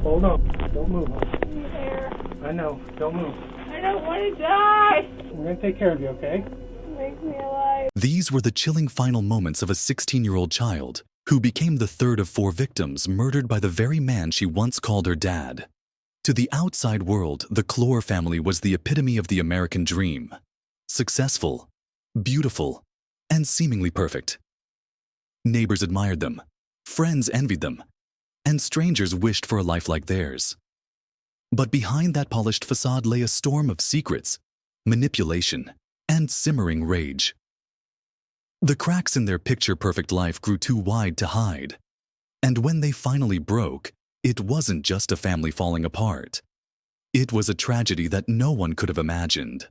Hold on. Don't move. There. I know. Don't move. I don't want to die. We're going to take care of you, okay? Make me alive. These were the chilling final moments of a 16-year-old child who became the third of 4 victims murdered by the very man she once called her dad. To the outside world, the Clore family was the epitome of the American dream. Successful, beautiful, and seemingly perfect. Neighbors admired them, friends envied them, and strangers wished for a life like theirs. But behind that polished facade lay a storm of secrets, manipulation, and simmering rage. The cracks in their picture-perfect life grew too wide to hide, and when they finally broke, it wasn't just a family falling apart. It was a tragedy that no one could have imagined.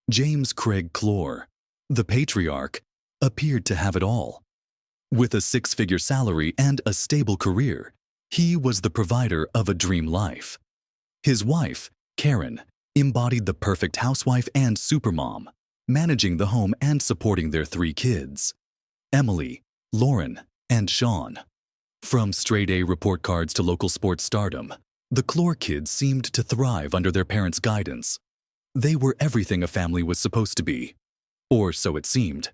James Craig Clore, the patriarch, appeared to have it all. With a 6-figure salary and a stable career, he was the provider of a dream life. His wife, Karen, embodied the perfect housewife and supermom, managing the home and supporting their 3 kids, Emily, Lauren, and Sean. From straight-A report cards to local sports stardom, the Clore kids seemed to thrive under their parents' guidance. They were everything a family was supposed to be, or so it seemed.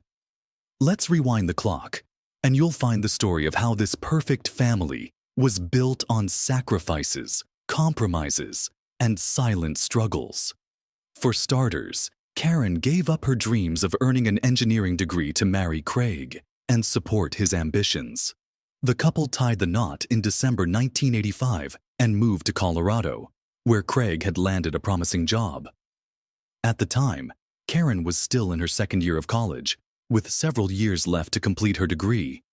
Let's rewind the clock, and you'll find the story of how this perfect family was built on sacrifices, compromises, and silent struggles. For starters, Karen gave up her dreams of earning an engineering degree to marry Craig and support his ambitions. The couple tied the knot in December 1985 and moved to Colorado, where Craig had landed a promising job. At the time, Karen was still in her 2nd year of college, with several years left to complete her degree.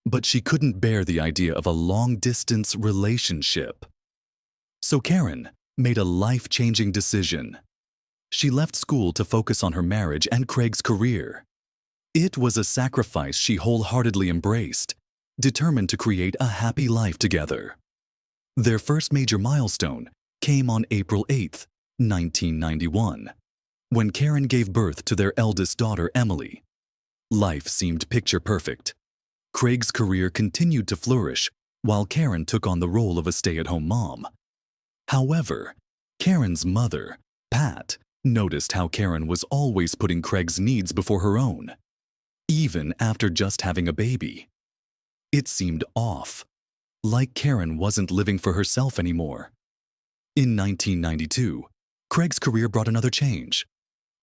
But she couldn't bear the idea of a long-distance relationship. So Karen made a life-changing decision. She left school to focus on her marriage and Craig's career. It was a sacrifice she wholeheartedly embraced, determined to create a happy life together. Their first major milestone came on April 8, 1991, when Karen gave birth to their eldest daughter, Emily. Life seemed picture-perfect. Craig's career continued to flourish, while Karen took on the role of a stay-at-home mom. However, Karen's mother, Pat, noticed how Karen was always putting Craig's needs before her own, even after just having a baby. It seemed off, like Karen wasn't living for herself anymore. In 1992, Craig's career brought another change,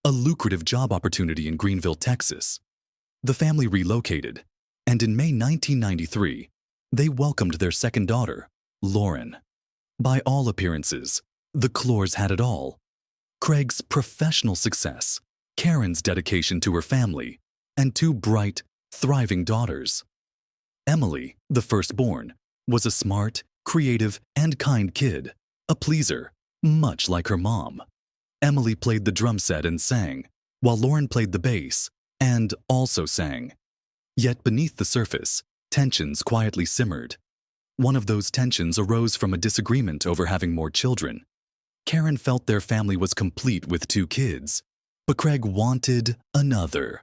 a lucrative job opportunity in Greenville, Texas. The family relocated, and in May 1993, they welcomed their 2nd daughter, Lauren. By all appearances, the Clores had it all: Craig's professional success, Karen's dedication to her family, and 2 bright, thriving daughters. Emily, the firstborn, was a smart, creative, and kind kid, a pleaser, much like her mom. Emily played the drum set and sang, while Lauren played the bass and also sang. Yet beneath the surface, tensions quietly simmered. One of those tensions arose from a disagreement over having more children. Karen felt their family was complete with 2 kids, but Craig wanted another.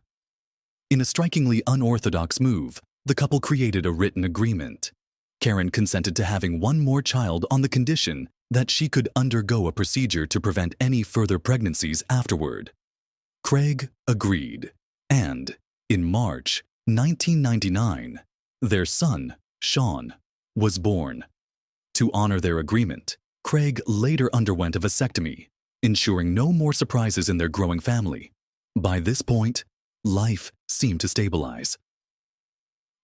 In a strikingly unorthodox move, the couple created a written agreement. Karen consented to having 1 more child on the condition that she could undergo a procedure to prevent any further pregnancies afterward. Craig agreed, and in March 1999, their son, Sean, was born. To honor their agreement, Craig later underwent a vasectomy, ensuring no more surprises in their growing family. By this point, life seemed to stabilize.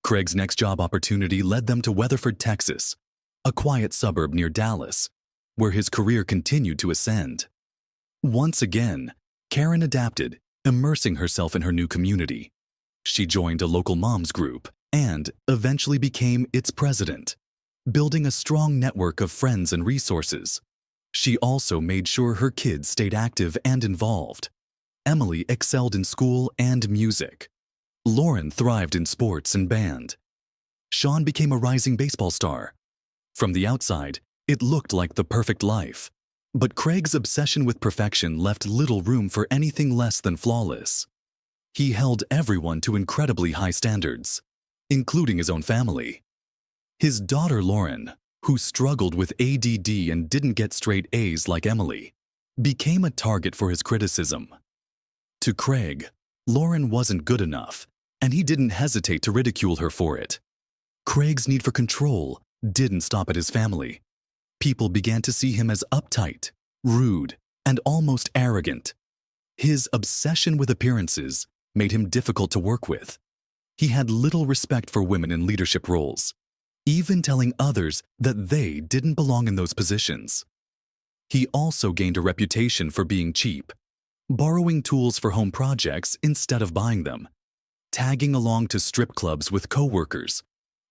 Craig's next job opportunity led them to Weatherford, Texas, a quiet suburb near Dallas, where his career continued to ascend. Once again, Karen adapted, immersing herself in her new community. She joined a local moms group and eventually became its president, building a strong network of friends and resources. She also made sure her kids stayed active and involved. Emily excelled in school and music. Lauren thrived in sports and band. Sean became a rising baseball star. From the outside, it looked like the perfect life. But Craig's obsession with perfection left little room for anything less than flawless. He held everyone to incredibly high standards, including his own family. His daughter Lauren who struggled with ADD and didn't get straight A's like Emily, became a target for his criticism. To Craig, Lauren wasn't good enough, and he didn't hesitate to ridicule her for it. Craig's need for control didn't stop at his family. People began to see him as uptight, rude, and almost arrogant. His obsession with appearances made him difficult to work with. He had little respect for women in leadership roles, even telling others that they didn't belong in those positions. He also gained a reputation for being cheap, borrowing tools for home projects instead of buying them, tagging along to strip clubs with coworkers,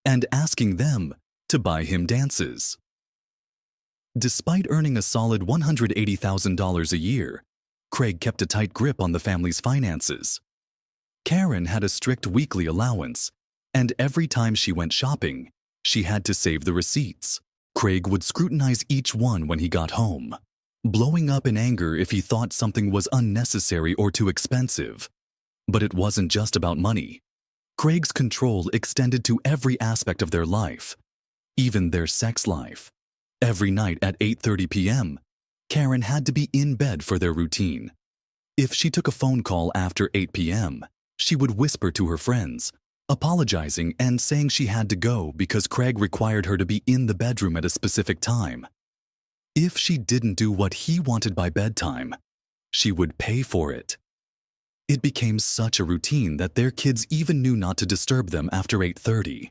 and asking them to buy him dances. Despite earning a solid $180,000 a year, Craig kept a tight grip on the family's finances. Karen had a strict weekly allowance, and every time she went shopping, she had to save the receipts. Craig would scrutinize each one when he got home, blowing up in anger if he thought something was unnecessary or too expensive. But it wasn't just about money. Craig's control extended to every aspect of their life, even their sex life. Every night at 8:30 p.m., Karen had to be in bed for their routine. If she took a phone call after 8 p.m., she would whisper to her friends, apologizing and saying she had to go because Craig required her to be in the bedroom at a specific time. If she didn't do what he wanted by bedtime, she would pay for it. It became such a routine that their kids even knew not to disturb them after 8:30.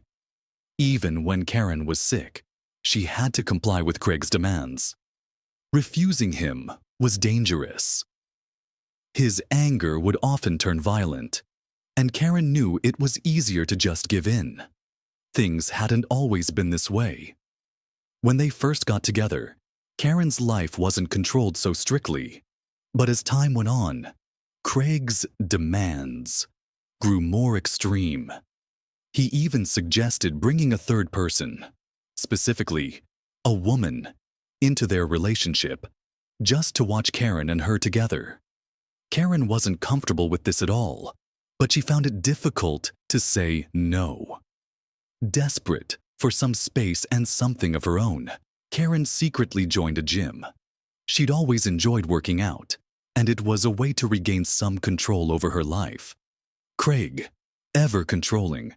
Even when Karen was sick, she had to comply with Craig's demands. Refusing him was dangerous. His anger would often turn violent, and Karen knew it was easier to just give in. Things hadn't always been this way. When they first got together, Karen's life wasn't controlled so strictly, but as time went on, Craig's demands grew more extreme. He even suggested bringing a third person, specifically a woman, into their relationship, just to watch Karen and her together. Karen wasn't comfortable with this at all, but she found it difficult to say no. Desperate for some space and something of her own, Karen secretly joined a gym. She'd always enjoyed working out, and it was a way to regain some control over her life. Craig, ever controlling,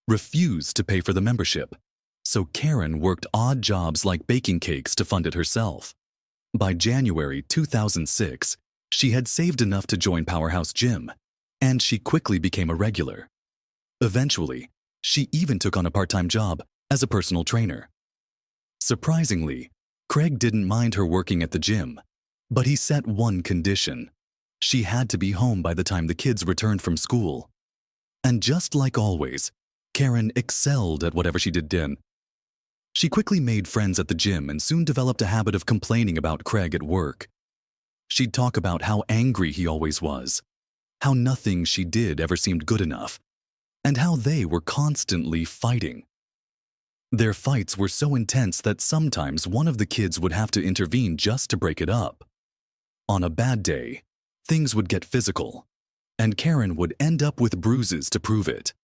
refused to pay for the membership, so Karen worked odd jobs like baking cakes to fund it herself. By January 2006, she had saved enough to join Powerhouse Gym, and she quickly became a regular. Eventually, she even took on a part-time job as a personal trainer. Surprisingly, Craig didn't mind her working at the gym, but he set one condition. She had to be home by the time the kids returned from school. And just like always, Karen excelled at whatever she did then. She quickly made friends at the gym and soon developed a habit of complaining about Craig at work. She'd talk about how angry he always was, how nothing she did ever seemed good enough, and how they were constantly fighting. Their fights were so intense that sometimes one of the kids would have to intervene just to break it up. On a bad day, things would get physical, and Karen would end up with bruises to prove it.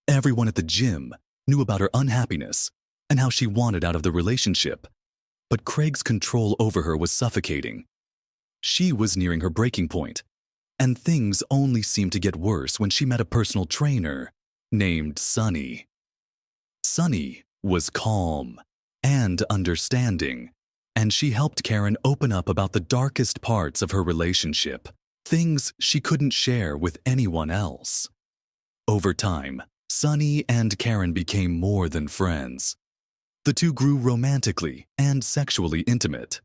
Everyone at the gym knew about her unhappiness and how she wanted out of the relationship, but Craig's control over her was suffocating. She was nearing her breaking point, and things only seemed to get worse when she met a personal trainer named Sunny. Sunny was calm and understanding, and she helped Karen open up about the darkest parts of her relationship, things she couldn't share with anyone else. Over time, Sunny and Karen became more than friends. The two grew romantically and sexually intimate.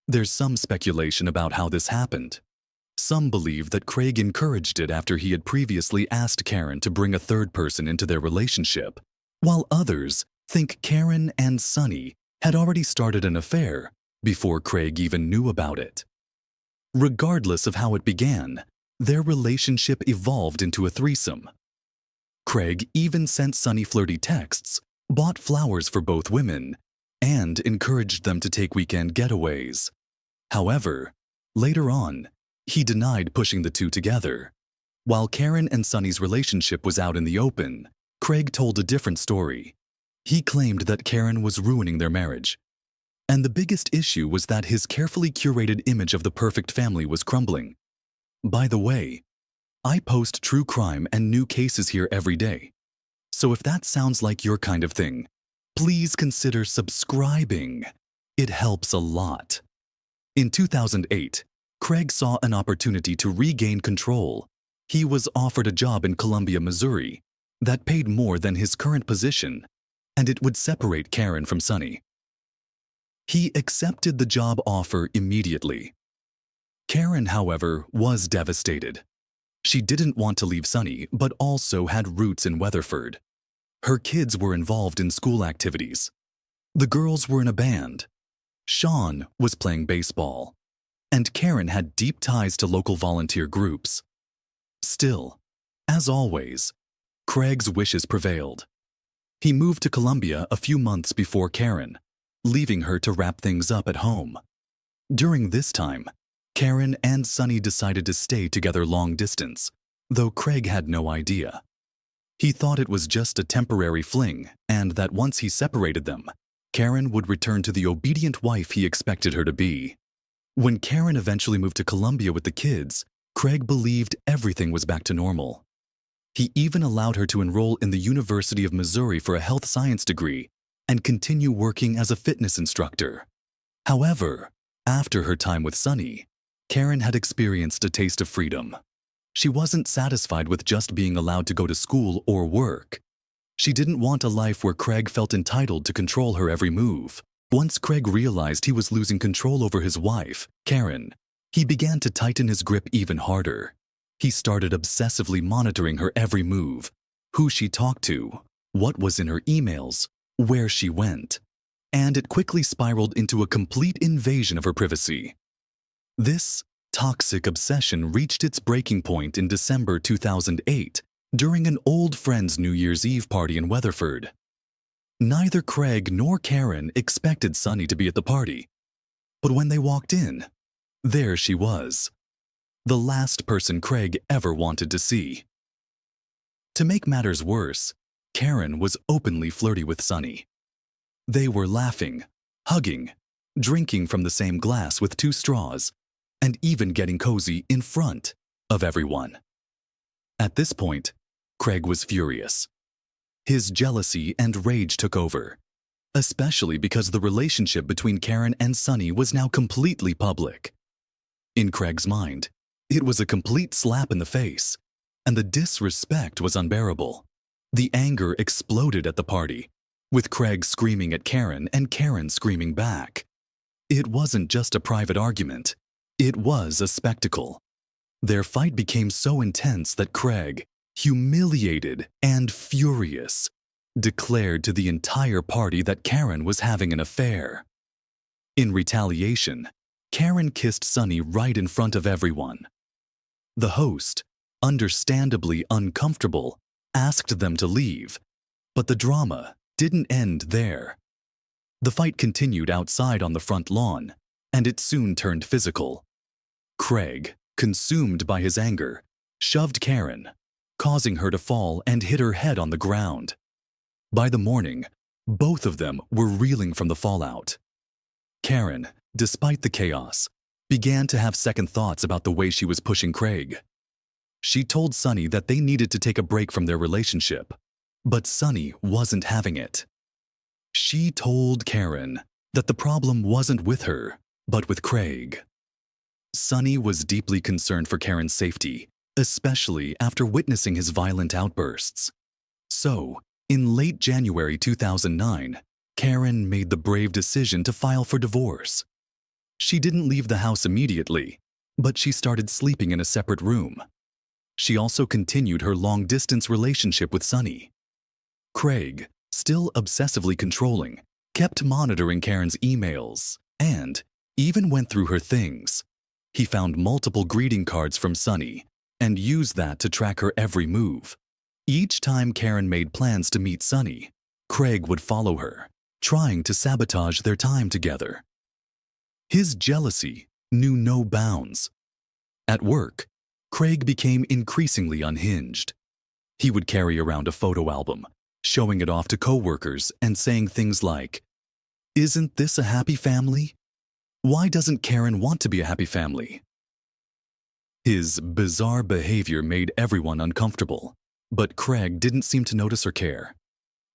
There's some speculation about how this happened. Some believe that Craig encouraged it after he had previously asked Karen to bring a third person into their relationship, while others think Karen and Sunny had already started an affair before Craig even knew about it. Regardless of how it began, their relationship evolved into a threesome. Craig even sent Sunny flirty texts, bought flowers for both women, and encouraged them to take weekend getaways. However, later on, he denied pushing the two together. While Karen and Sunny's relationship was out in the open, Craig told a different story. He claimed that Karen was ruining their marriage. And the biggest issue was that his carefully curated image of the perfect family was crumbling. By the way, I post true crime and new cases here every day. So if that sounds like your kind of thing, please consider subscribing. It helps a lot. In 2008, Craig saw an opportunity to regain control. He was offered a job in Columbia, Missouri, that paid more than his current position, and it would separate Karen from Sonny. He accepted the job offer immediately. Karen, however, was devastated. She didn't want to leave Sonny, but also had roots in Weatherford. Her kids were involved in school activities. The girls were in a band. Sean was playing baseball. And Karen had deep ties to local volunteer groups. Still, as always, Craig's wishes prevailed. He moved to Columbia a few months before Karen, leaving her to wrap things up at home. During this time, Karen and Sonny decided to stay together long distance, though Craig had no idea. He thought it was just a temporary fling and that once he separated them, Karen would return to the obedient wife he expected her to be. When Karen eventually moved to Columbia with the kids, Craig believed everything was back to normal. He even allowed her to enroll in the University of Missouri for a health science degree and continue working as a fitness instructor. However, after her time with Sonny, Karen had experienced a taste of freedom. She wasn't satisfied with just being allowed to go to school or work. She didn't want a life where Craig felt entitled to control her every move. Once Craig realized he was losing control over his wife, Karen, he began to tighten his grip even harder. He started obsessively monitoring her every move, who she talked to, what was in her emails, where she went, and it quickly spiraled into a complete invasion of her privacy. This toxic obsession reached its breaking point in December 2008 during an old friend's New Year's Eve party in Weatherford. Neither Craig nor Karen expected Sonny to be at the party, but when they walked in, there she was, the last person Craig ever wanted to see. To make matters worse, Karen was openly flirty with Sonny. They were laughing, hugging, drinking from the same glass with 2 straws, and even getting cozy in front of everyone. At this point, Craig was furious. His jealousy and rage took over, especially because the relationship between Karen and Sonny was now completely public. In Craig's mind, it was a complete slap in the face, and the disrespect was unbearable. The anger exploded at the party, with Craig screaming at Karen and Karen screaming back. It wasn't just a private argument. It was a spectacle. Their fight became so intense that Craig, humiliated and furious, declared to the entire party that Karen was having an affair. In retaliation, Karen kissed Sonny right in front of everyone. The host, understandably uncomfortable, asked them to leave, but the drama didn't end there. The fight continued outside on the front lawn, and it soon turned physical. Craig, consumed by his anger, shoved Karen, causing her to fall and hit her head on the ground. By the morning, both of them were reeling from the fallout. Karen, despite the chaos, began to have second thoughts about the way she was pushing Craig. She told Sonny that they needed to take a break from their relationship, but Sonny wasn't having it. She told Karen that the problem wasn't with her, but with Craig. Sonny was deeply concerned for Karen's safety, especially after witnessing his violent outbursts. So, in late January 2009, Karen made the brave decision to file for divorce. She didn't leave the house immediately, but she started sleeping in a separate room. She also continued her long-distance relationship with Sonny. Craig, still obsessively controlling, kept monitoring Karen's emails and even went through her things. He found multiple greeting cards from Sonny and used that to track her every move. Each time Karen made plans to meet Sonny, Craig would follow her, trying to sabotage their time together. His jealousy knew no bounds. At work, Craig became increasingly unhinged. He would carry around a photo album, showing it off to coworkers and saying things like, "Isn't this a happy family? Why doesn't Karen want to be a happy family?" His bizarre behavior made everyone uncomfortable, but Craig didn't seem to notice or care.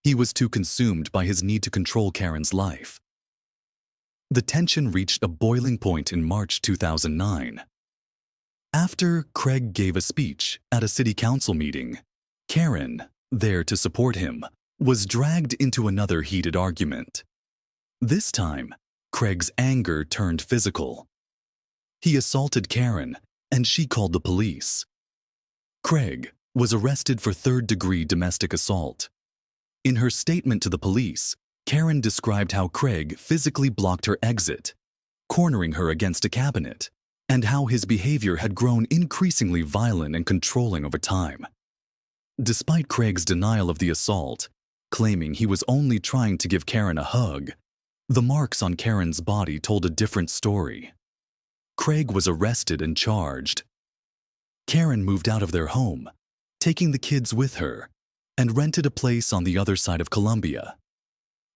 He was too consumed by his need to control Karen's life. The tension reached a boiling point in March 2009. After Craig gave a speech at a city council meeting, Karen, there to support him, was dragged into another heated argument. This time, Craig's anger turned physical. He assaulted Karen, and she called the police. Craig was arrested for third-degree domestic assault. In her statement to the police, Karen described how Craig physically blocked her exit, cornering her against a cabinet, and how his behavior had grown increasingly violent and controlling over time. Despite Craig's denial of the assault, claiming he was only trying to give Karen a hug, the marks on Karen's body told a different story. Craig was arrested and charged. Karen moved out of their home, taking the kids with her, and rented a place on the other side of Columbia.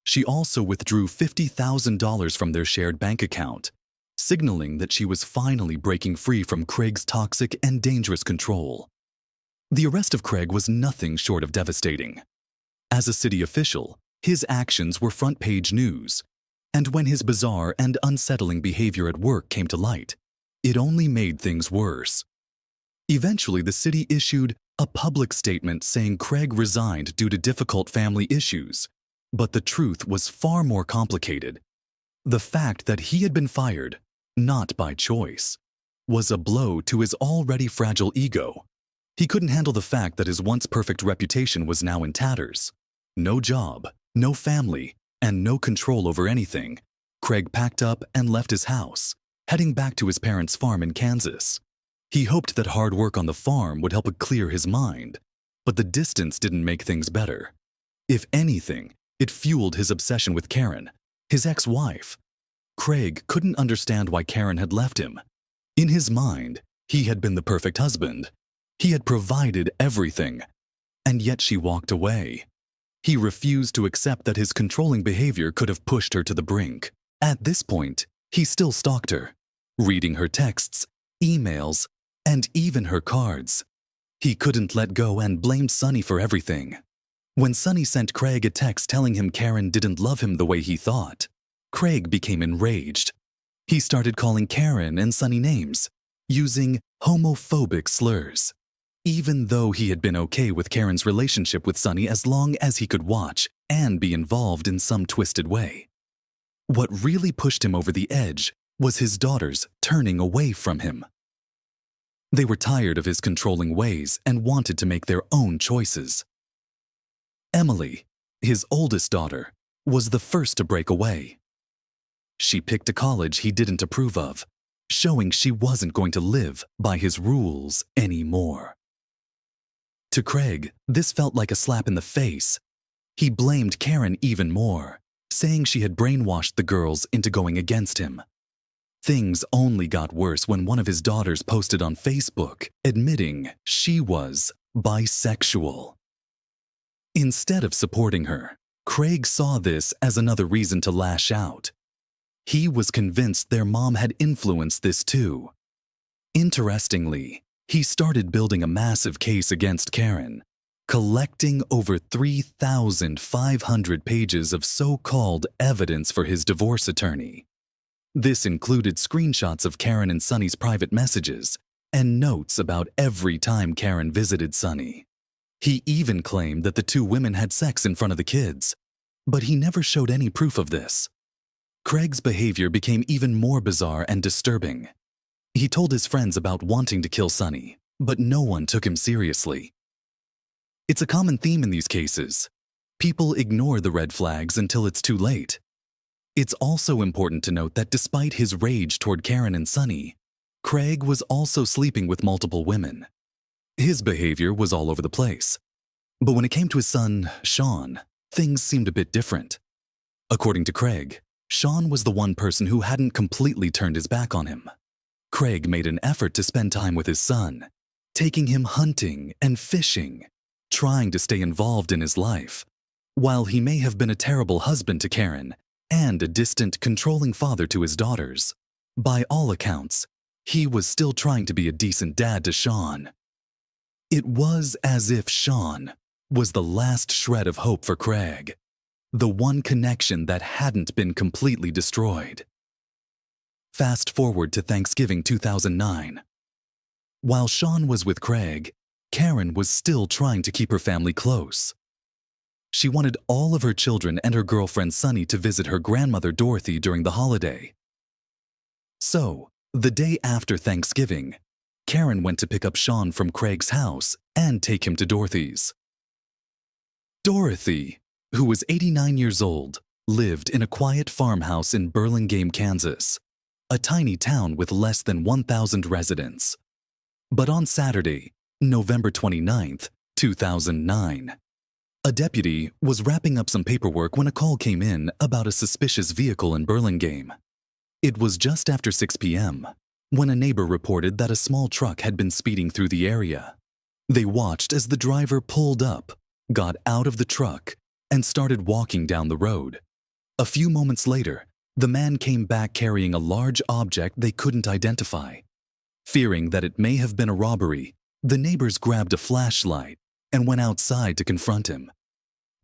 She also withdrew $50,000 from their shared bank account, signaling that she was finally breaking free from Craig's toxic and dangerous control. The arrest of Craig was nothing short of devastating. As a city official, his actions were front-page news, and when his bizarre and unsettling behavior at work came to light, it only made things worse. Eventually, the city issued a public statement saying Craig resigned due to difficult family issues, but the truth was far more complicated. The fact that he had been fired, not by choice, was a blow to his already fragile ego. He couldn't handle the fact that his once perfect reputation was now in tatters. No job, no family, and no control over anything. Craig packed up and left his house, heading back to his parents' farm in Kansas. He hoped that hard work on the farm would help clear his mind, but the distance didn't make things better. If anything, it fueled his obsession with Karen, his ex-wife. Craig couldn't understand why Karen had left him. In his mind, he had been the perfect husband. He had provided everything, and yet she walked away. He refused to accept that his controlling behavior could have pushed her to the brink. At this point, he still stalked her, reading her texts, emails, and even her cards. He couldn't let go and blamed Sonny for everything. When Sonny sent Craig a text telling him Karen didn't love him the way he thought, Craig became enraged. He started calling Karen and Sonny names, using homophobic slurs. Even though he had been okay with Karen's relationship with Sonny as long as he could watch and be involved in some twisted way. What really pushed him over the edge was his daughters turning away from him. They were tired of his controlling ways and wanted to make their own choices. Emily, his oldest daughter, was the first to break away. She picked a college he didn't approve of, showing she wasn't going to live by his rules anymore. To Craig, this felt like a slap in the face. He blamed Karen even more, saying she had brainwashed the girls into going against him. Things only got worse when one of his daughters posted on Facebook, admitting she was bisexual. Instead of supporting her, Craig saw this as another reason to lash out. He was convinced their mom had influenced this too. Interestingly, he started building a massive case against Karen, collecting over 3,500 pages of so-called evidence for his divorce attorney. This included screenshots of Karen and Sonny's private messages and notes about every time Karen visited Sonny. He even claimed that the two women had sex in front of the kids, but he never showed any proof of this. Craig's behavior became even more bizarre and disturbing. He told his friends about wanting to kill Sonny, but no one took him seriously. It's a common theme in these cases. People ignore the red flags until it's too late. It's also important to note that despite his rage toward Karen and Sonny, Craig was also sleeping with multiple women. His behavior was all over the place. But when it came to his son, Sean, things seemed a bit different. According to Craig, Sean was the one person who hadn't completely turned his back on him. Craig made an effort to spend time with his son, taking him hunting and fishing, trying to stay involved in his life. While he may have been a terrible husband to Karen and a distant, controlling father to his daughters, by all accounts, he was still trying to be a decent dad to Sean. It was as if Sean was the last shred of hope for Craig, the one connection that hadn't been completely destroyed. Fast forward to Thanksgiving 2009. While Sean was with Craig, Karen was still trying to keep her family close. She wanted all of her children and her girlfriend Sunny to visit her grandmother Dorothy during the holiday. So, the day after Thanksgiving, Karen went to pick up Sean from Craig's house and take him to Dorothy's. Dorothy, who was 89 years old, lived in a quiet farmhouse in Burlingame, Kansas, a tiny town with less than 1,000 residents. But on Saturday, November 29th, 2009, a deputy was wrapping up some paperwork when a call came in about a suspicious vehicle in Burlingame. It was just after 6 p.m. when a neighbor reported that a small truck had been speeding through the area. They watched as the driver pulled up, got out of the truck, and started walking down the road. A few moments later, the man came back carrying a large object they couldn't identify. Fearing that it may have been a robbery, the neighbors grabbed a flashlight and went outside to confront him.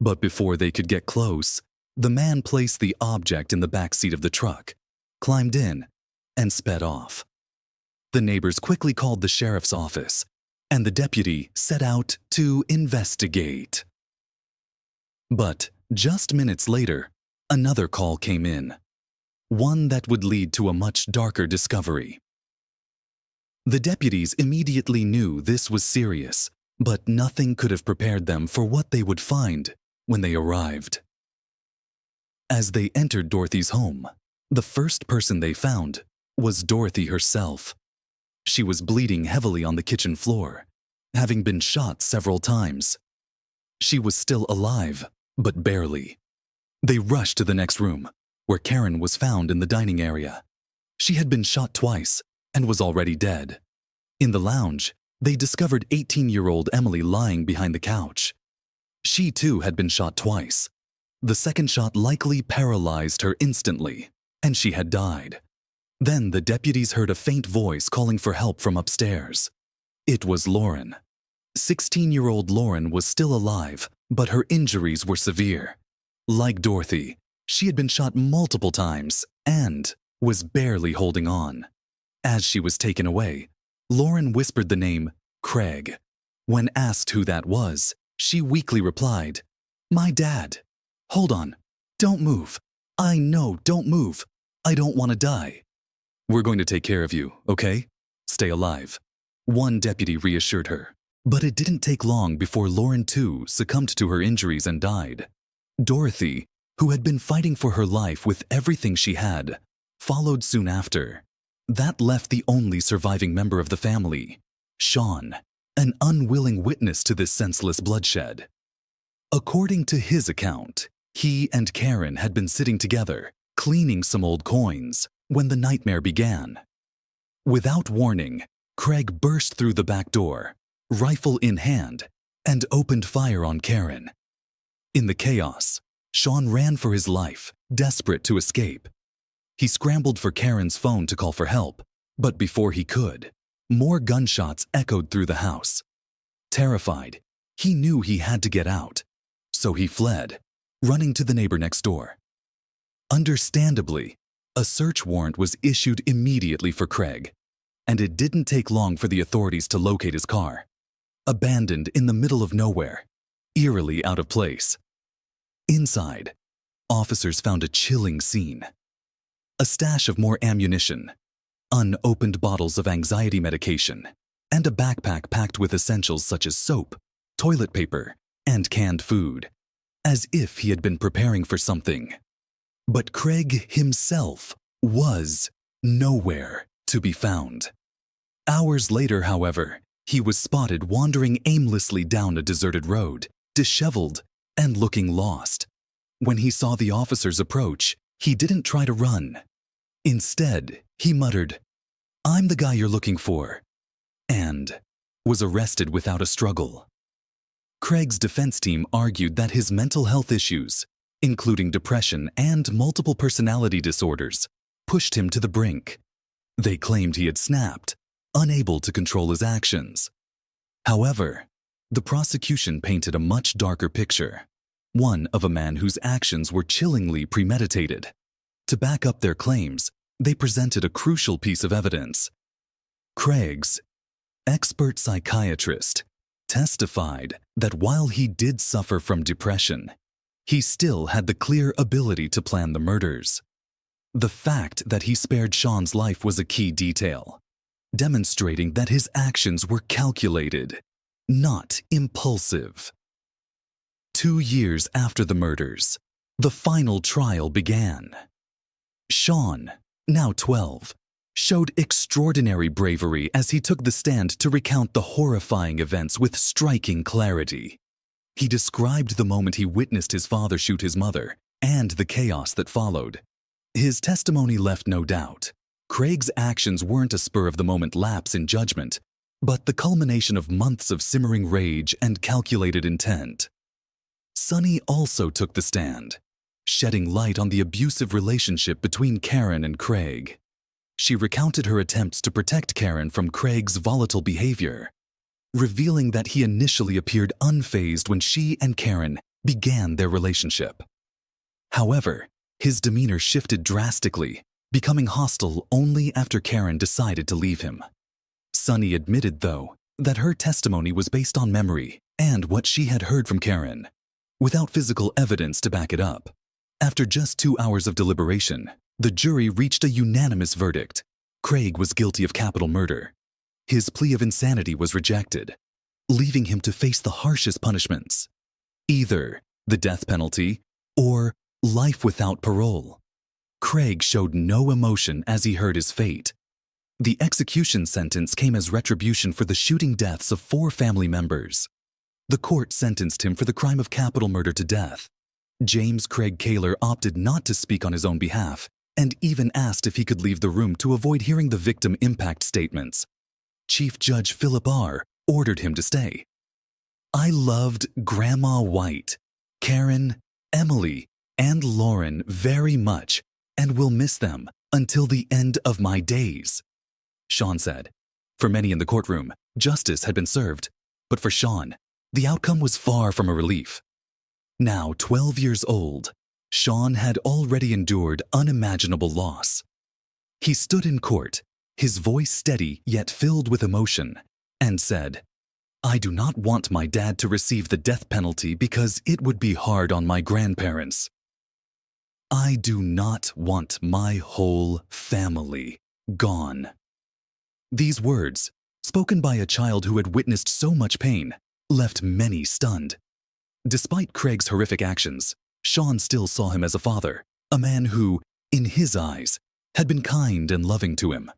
But before they could get close, the man placed the object in the back seat of the truck, climbed in, and sped off. The neighbors quickly called the sheriff's office, and the deputy set out to investigate. But just minutes later, another call came in, one that would lead to a much darker discovery. The deputies immediately knew this was serious, but nothing could have prepared them for what they would find when they arrived. As they entered Dorothy's home, the first person they found was Dorothy herself. She was bleeding heavily on the kitchen floor, having been shot several times. She was still alive, but barely. They rushed to the next room, where Karen was found in the dining area. She had been shot twice and was already dead. In the lounge, they discovered 18-year-old Emily lying behind the couch. She too had been shot twice. The second shot likely paralyzed her instantly, and she had died. Then the deputies heard a faint voice calling for help from upstairs. It was Lauren. 16-year-old Lauren was still alive, but her injuries were severe. Like Dorothy, she had been shot multiple times and was barely holding on. As she was taken away, Lauren whispered the name Craig. When asked who that was, she weakly replied, "My dad. Hold on. Don't move. I know, don't move. I don't want to die. We're going to take care of you, okay? Stay alive." One deputy reassured her. But it didn't take long before Lauren too succumbed to her injuries and died. Dorothy, who had been fighting for her life with everything she had, followed soon after. That left the only surviving member of the family, Sean, an unwilling witness to this senseless bloodshed. According to his account, he and Karen had been sitting together, cleaning some old coins, when the nightmare began. Without warning, Craig burst through the back door, rifle in hand, and opened fire on Karen. In the chaos, Sean ran for his life, desperate to escape. He scrambled for Karen's phone to call for help, but before he could, more gunshots echoed through the house. Terrified, he knew he had to get out, so he fled, running to the neighbor next door. Understandably, a search warrant was issued immediately for Craig, and it didn't take long for the authorities to locate his car, abandoned in the middle of nowhere, eerily out of place. Inside, officers found a chilling scene. A stash of more ammunition, unopened bottles of anxiety medication, and a backpack packed with essentials such as soap, toilet paper, and canned food, as if he had been preparing for something. But Craig himself was nowhere to be found. Hours later, however, he was spotted wandering aimlessly down a deserted road, disheveled and looking lost. When he saw the officers approach, he didn't try to run. Instead, he muttered, "I'm the guy you're looking for," and was arrested without a struggle. Craig's defense team argued that his mental health issues, including depression and multiple personality disorders, pushed him to the brink. They claimed he had snapped, unable to control his actions. However, the prosecution painted a much darker picture, one of a man whose actions were chillingly premeditated. To back up their claims, they presented a crucial piece of evidence. Craig's expert psychiatrist testified that while he did suffer from depression, he still had the clear ability to plan the murders. The fact that he spared Sean's life was a key detail, demonstrating that his actions were calculated, not impulsive. 2 years after the murders, the final trial began. Sean, now 12, showed extraordinary bravery as he took the stand to recount the horrifying events with striking clarity. He described the moment he witnessed his father shoot his mother and the chaos that followed. His testimony left no doubt. Craig's actions weren't a spur-of-the-moment lapse in judgment, but the culmination of months of simmering rage and calculated intent. Sunny also took the stand, shedding light on the abusive relationship between Karen and Craig. She recounted her attempts to protect Karen from Craig's volatile behavior, revealing that he initially appeared unfazed when she and Karen began their relationship. However, his demeanor shifted drastically, becoming hostile only after Karen decided to leave him. Sunny admitted, though, that her testimony was based on memory and what she had heard from Karen, without physical evidence to back it up. After just 2 hours of deliberation, the jury reached a unanimous verdict. Craig was guilty of capital murder. His plea of insanity was rejected, leaving him to face the harshest punishments, either the death penalty or life without parole. Craig showed no emotion as he heard his fate. The execution sentence came as retribution for the shooting deaths of 4 family members. The court sentenced him for the crime of capital murder to death. James Craig Kaler opted not to speak on his own behalf and even asked if he could leave the room to avoid hearing the victim impact statements. Chief Judge Philip R. ordered him to stay. "I loved Grandma White, Karen, Emily, and Lauren very much and will miss them until the end of my days," Sean said. For many in the courtroom, justice had been served, but for Sean, the outcome was far from a relief. Now 12 years old, Sean had already endured unimaginable loss. He stood in court, his voice steady yet filled with emotion, and said, "I do not want my dad to receive the death penalty because it would be hard on my grandparents. I do not want my whole family gone." These words, spoken by a child who had witnessed so much pain, left many stunned. Despite Craig's horrific actions, Sean still saw him as a father, a man who, in his eyes, had been kind and loving to him.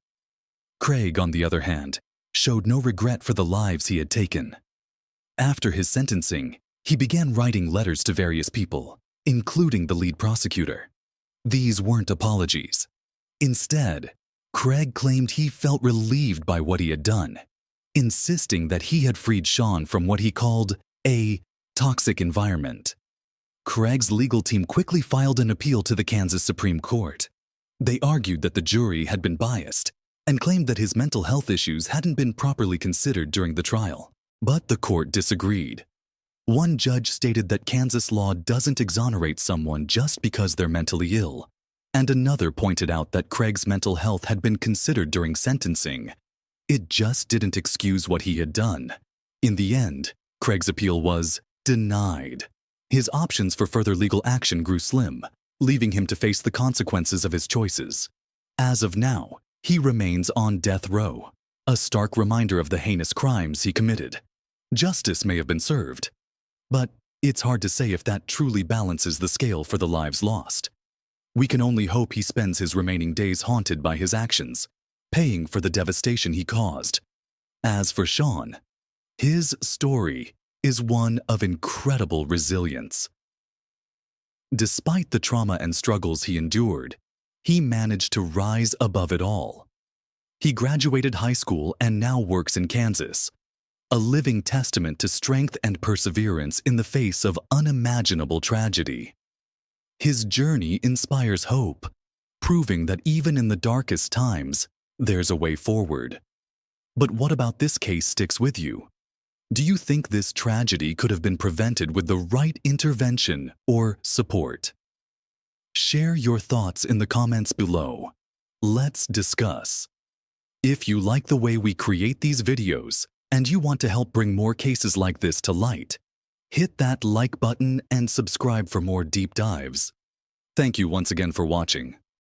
Craig, on the other hand, showed no regret for the lives he had taken. After his sentencing, he began writing letters to various people, including the lead prosecutor. These weren't apologies. Instead, Craig claimed he felt relieved by what he had done, insisting that he had freed Sean from what he called a toxic environment. Craig's legal team quickly filed an appeal to the Kansas Supreme Court. They argued that the jury had been biased and claimed that his mental health issues hadn't been properly considered during the trial. But the court disagreed. One judge stated that Kansas law doesn't exonerate someone just because they're mentally ill, and another pointed out that Craig's mental health had been considered during sentencing. It just didn't excuse what he had done. In the end, Craig's appeal was denied. His options for further legal action grew slim, leaving him to face the consequences of his choices. As of now, he remains on death row, a stark reminder of the heinous crimes he committed. Justice may have been served, but it's hard to say if that truly balances the scale for the lives lost. We can only hope he spends his remaining days haunted by his actions, paying for the devastation he caused. As for Sean, his story is one of incredible resilience. Despite the trauma and struggles he endured, he managed to rise above it all. He graduated high school and now works in Kansas. a living testament to strength and perseverance in the face of unimaginable tragedy. His journey inspires hope, proving that even in the darkest times, there's a way forward. But what about this case sticks with you? Do you think this tragedy could have been prevented with the right intervention or support? Share your thoughts in the comments below. Let's discuss. If you like the way we create these videos and you want to help bring more cases like this to light, hit that like button and subscribe for more deep dives. Thank you once again for watching.